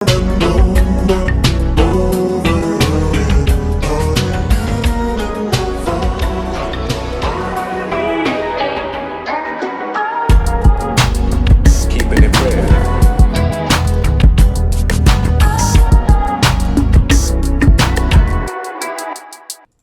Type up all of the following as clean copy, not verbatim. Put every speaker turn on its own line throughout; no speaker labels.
It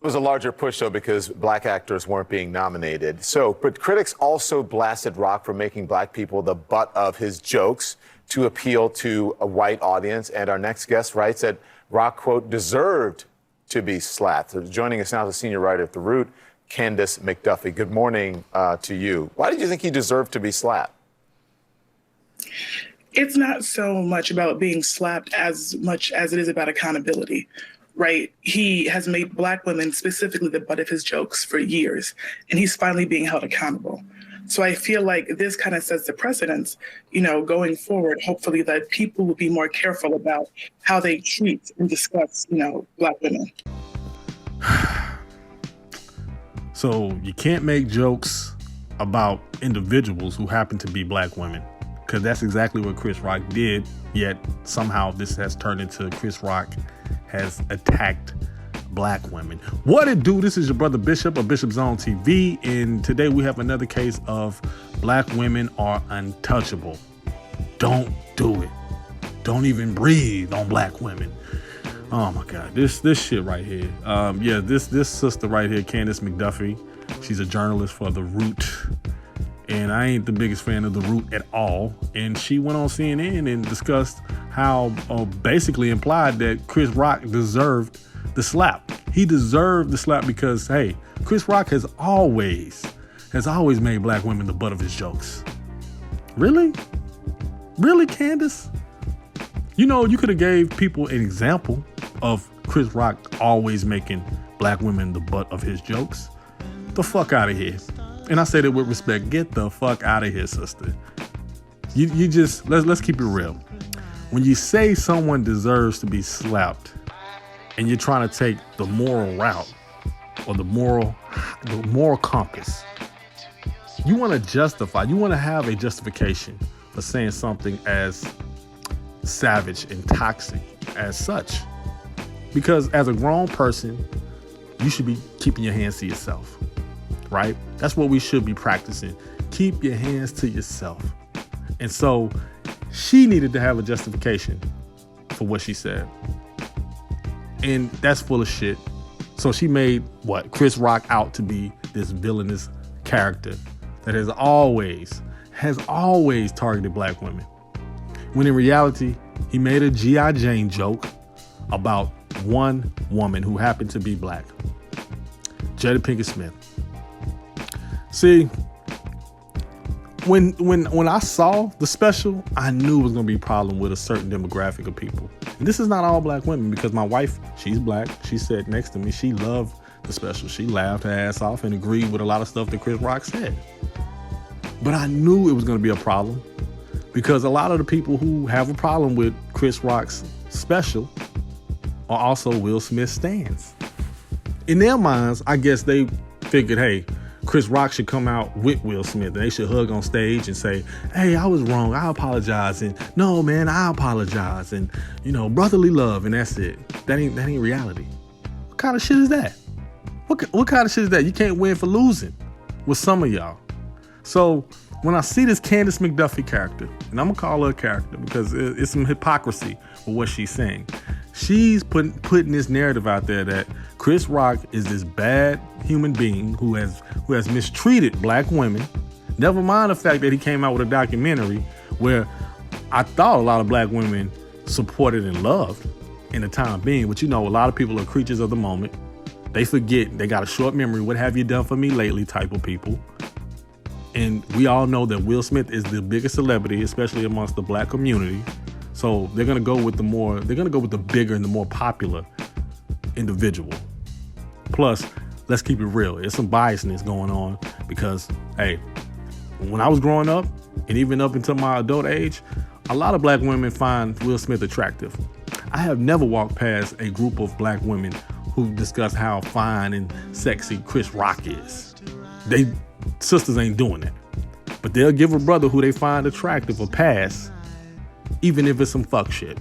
was a larger push, though, because black actors weren't being nominated. But critics also blasted Rock for making black people the butt of his jokes to appeal to a white audience. And our next guest writes that Rock, quote, deserved to be slapped. So joining us now is the senior writer at The Root, Candace McDuffie. Good morning to you. Why did you think he deserved to be slapped?
It's not so much about being slapped as much as it is about accountability. Right? He has made black women specifically the butt of his jokes for years, and he's finally being held accountable. So I feel like this kind of sets the precedence, going forward, hopefully that people will be more careful about how they treat and discuss, black women.
So you can't make jokes about individuals who happen to be black women, because that's exactly what Chris Rock did, yet somehow this has turned into Chris Rock has attacked black women. What it do? This is your brother Bishop of Bishop Zone TV, and today we have another case of black women are untouchable. Don't do it. Don't even breathe on black women. Oh my God, this shit right here. This sister right here, Candace McDuffie, she's a journalist for The Root. And I ain't the biggest fan of The Root at all. And she went on CNN and discussed how basically implied that Chris Rock deserved the slap. He deserved the slap because, hey, Chris Rock has always made black women the butt of his jokes. Really? Really, Candace? You could have gave people an example of Chris Rock always making black women the butt of his jokes. The fuck out of here. And I say that with respect. Get the fuck out of here, sister. You just, let's keep it real. When you say someone deserves to be slapped and you're trying to take the moral route or the moral compass, you want to have a justification for saying something as savage and toxic as such. Because as a grown person, you should be keeping your hands to yourself. Right? That's what we should be practicing. Keep your hands to yourself. And so she needed to have a justification for what she said. And that's full of shit. So she made Chris Rock out to be this villainous character that has always targeted black women. When in reality, he made a G.I. Jane joke about one woman who happened to be black. Jada Pinkett Smith. See, when I saw the special, I knew it was going to be a problem with a certain demographic of people. And this is not all black women, because my wife, she's black. She sat next to me. She loved the special. She laughed her ass off and agreed with a lot of stuff that Chris Rock said. But I knew it was going to be a problem, because a lot of the people who have a problem with Chris Rock's special are also Will Smith stans. In their minds, I guess they figured, hey, Chris Rock should come out with Will Smith and they should hug on stage and say, hey, I was wrong. I apologize. And no, man, I apologize. And, brotherly love. And that's it. That ain't reality. What kind of shit is that? What kind of shit is that? You can't win for losing with some of y'all. So when I see this Candace McDuffie character, and I'm going to call her a character because it's some hypocrisy with what she's saying. She's putting this narrative out there that Chris Rock is this bad human being who has mistreated black women. Never mind the fact that he came out with a documentary where I thought a lot of black women supported and loved in the time being. But a lot of people are creatures of the moment. They forget. They got a short memory. What have you done for me lately type of people. And we all know that Will Smith is the biggest celebrity, especially amongst the black community. So they're going to go with the bigger and the more popular individual. Plus, let's keep it real. There's some biasness going on because, hey, when I was growing up and even up until my adult age, a lot of black women find Will Smith attractive. I have never walked past a group of black women who discuss how fine and sexy Chris Rock is. Sisters ain't doing that. But they'll give a brother who they find attractive a pass, even if it's some fuck shit.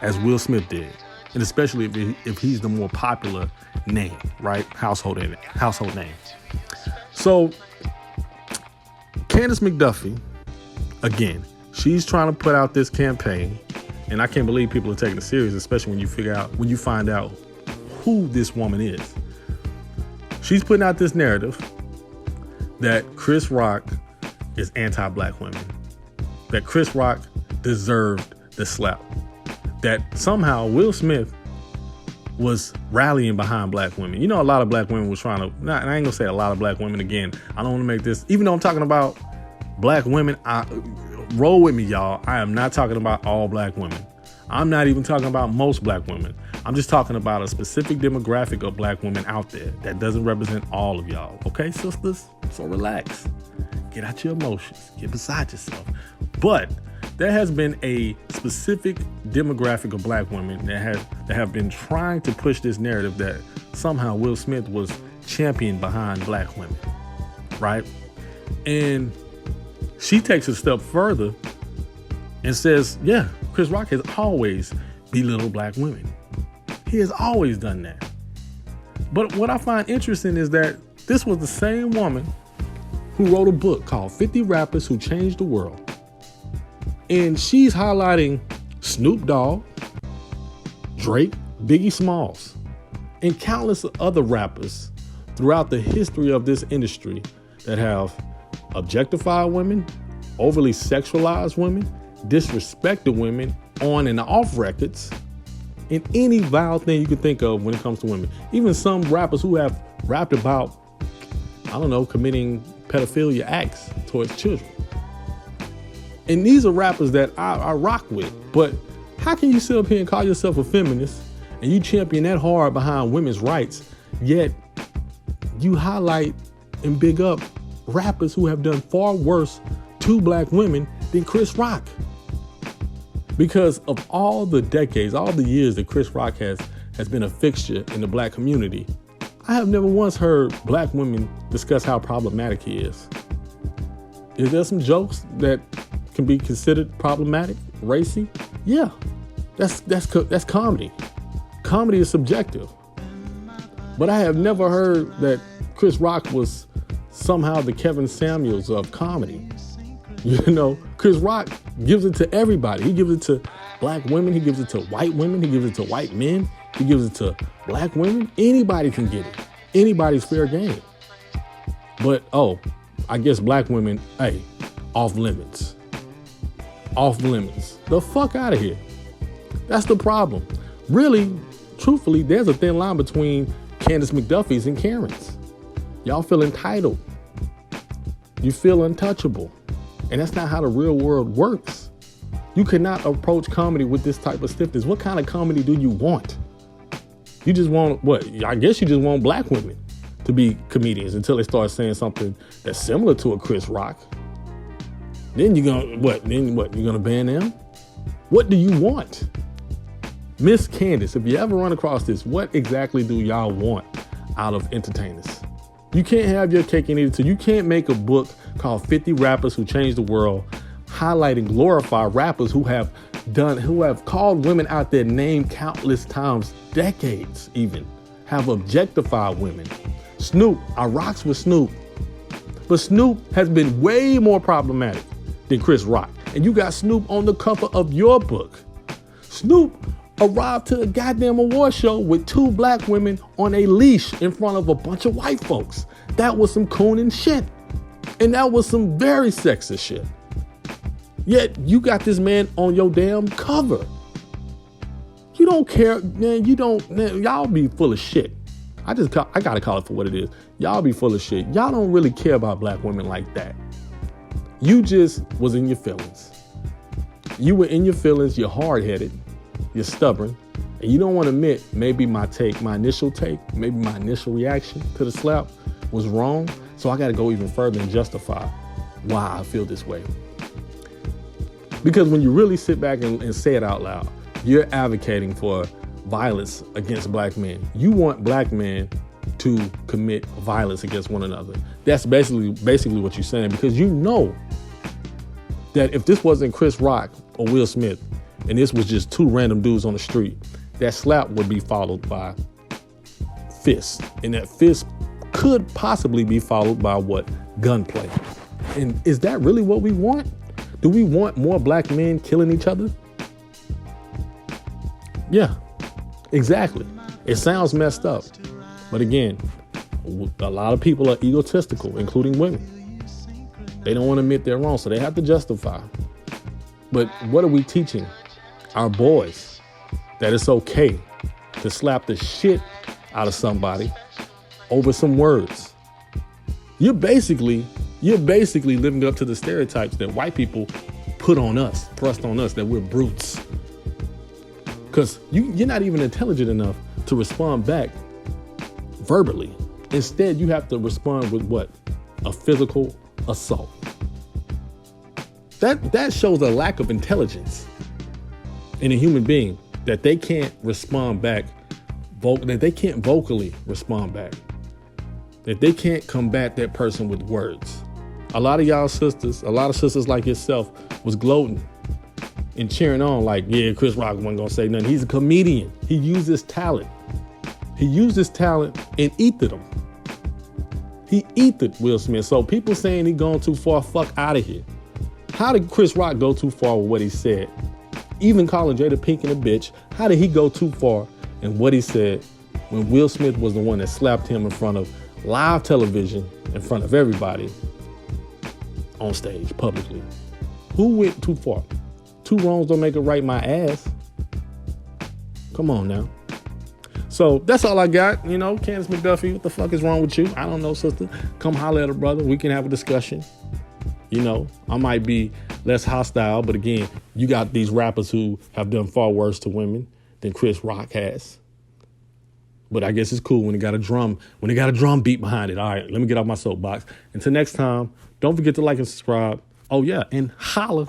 as Will Smith did. And especially if he's the more popular name, right? Household name. So Candace McDuffie, again, she's trying to put out this campaign, and I can't believe people are taking it serious, especially when you find out who this woman is. She's putting out this narrative that Chris Rock is anti-black women, that Chris Rock deserved the slap, that somehow Will Smith was rallying behind black women. You know, a lot of black women was trying to, and I ain't gonna say a lot of black women again. I don't want to make this, even though I'm talking about black women, roll with me, y'all. I am not talking about all black women. I'm not even talking about most black women. I'm just talking about a specific demographic of black women out there that doesn't represent all of y'all. Okay, sisters? So relax. Get out your emotions. Get beside yourself. But there has been a specific demographic of black women that have been trying to push this narrative that somehow Will Smith was championed behind black women, right? And she takes a step further and says, yeah, Chris Rock has always belittled black women. He has always done that. But what I find interesting is that this was the same woman who wrote a book called 50 Rappers Who Changed the World. And she's highlighting Snoop Dogg, Drake, Biggie Smalls, and countless other rappers throughout the history of this industry that have objectified women, overly sexualized women, disrespected women on and off records, and any vile thing you can think of when it comes to women. Even some rappers who have rapped about, committing pedophilia acts towards children. And these are rappers that I rock with. But how can you sit up here and call yourself a feminist and you champion that hard behind women's rights, yet you highlight and big up rappers who have done far worse to black women than Chris Rock? Because of all the decades, all the years that Chris Rock has been a fixture in the black community, I have never once heard black women discuss how problematic he is. Is there some jokes that can be considered problematic, racy? Yeah, that's comedy. Comedy is subjective. But I have never heard that Chris Rock was somehow the Kevin Samuels of comedy. You know, Chris Rock gives it to everybody. He gives it to black women. He gives it to white women. He gives it to white men. He gives it to black women. Anybody can get it. Anybody's fair game. But, I guess black women, off limits. Off limits. The fuck out of here. That's the problem. Really, truthfully, there's a thin line between Candace McDuffie's and Karen's. Y'all feel entitled. You feel untouchable. And that's not how the real world works. You cannot approach comedy with this type of stiffness. What kind of comedy do you want? You just want, what? I guess you just want black women to be comedians until they start saying something that's similar to a Chris Rock. Then you're gonna, what? Then what? You're gonna ban them? What do you want? Miss Candace, if you ever run across this, what exactly do y'all want out of entertainers? You can't have your cake and eat it too. You can't make a book called 50 Rappers Who Changed the World, highlighting glorified rappers who have called women out their name countless times, decades even, have objectified women. Snoop, I rocks with Snoop. But Snoop has been way more problematic than Chris Rock. And you got Snoop on the cover of your book. Snoop arrived to a goddamn award show with 2 black women on a leash in front of a bunch of white folks. That was some cooning shit. And that was some very sexist shit. Yet you got this man on your damn cover. You don't care, man. Y'all be full of shit. I gotta call it for what it is. Y'all be full of shit. Y'all don't really care about black women like that. You just was in your feelings. You were in your feelings. You're hard-headed. You're stubborn. And you don't want to admit maybe my initial reaction to the slap was wrong. So I got to go even further and justify why I feel this way. Because when you really sit back and say it out loud, you're advocating for violence against black men. You want black men to commit violence against one another. That's basically what you're saying, because you know that if this wasn't Chris Rock or Will Smith, and this was just two random dudes on the street, that slap would be followed by fists. And that fist could possibly be followed by what? Gunplay. And is that really what we want? Do we want more black men killing each other? Yeah, exactly. It sounds messed up. But again, a lot of people are egotistical, including women. They don't want to admit they're wrong, so they have to justify. But what are we teaching our boys? That it's okay to slap the shit out of somebody over some words. You're basically living up to the stereotypes that white people put on us, thrust on us, that we're brutes. Because you're not even intelligent enough to respond back verbally. Instead, you have to respond with what? A physical assault. That shows a lack of intelligence in a human being, that they can't respond back, that they can't vocally respond back, that they can't combat that person with words. A lot of y'all sisters, a lot of sisters like yourself, was gloating and cheering on like, yeah, Chris Rock wasn't gonna say nothing. He's a comedian. He used his talent. He used his talent and ethered him. He ethered Will Smith. So people saying he gone too far, fuck out of here. How did Chris Rock go too far with what he said? Even calling Jada Pinkett a bitch, how did he go too far in what he said when Will Smith was the one that slapped him in front of live television, in front of everybody, on stage, publicly? Who went too far? Two wrongs don't make a right, my ass. Come on now. So that's all I got. You know, Candace McDuffie, what the fuck is wrong with you? I don't know, sister. Come holler at a brother. We can have a discussion. You know, I might be less hostile, but again, you got these rappers who have done far worse to women than Chris Rock has. But I guess it's cool when they got a drum beat behind it. All right, let me get off my soapbox. Until next time, don't forget to like and subscribe. Oh yeah, and holla.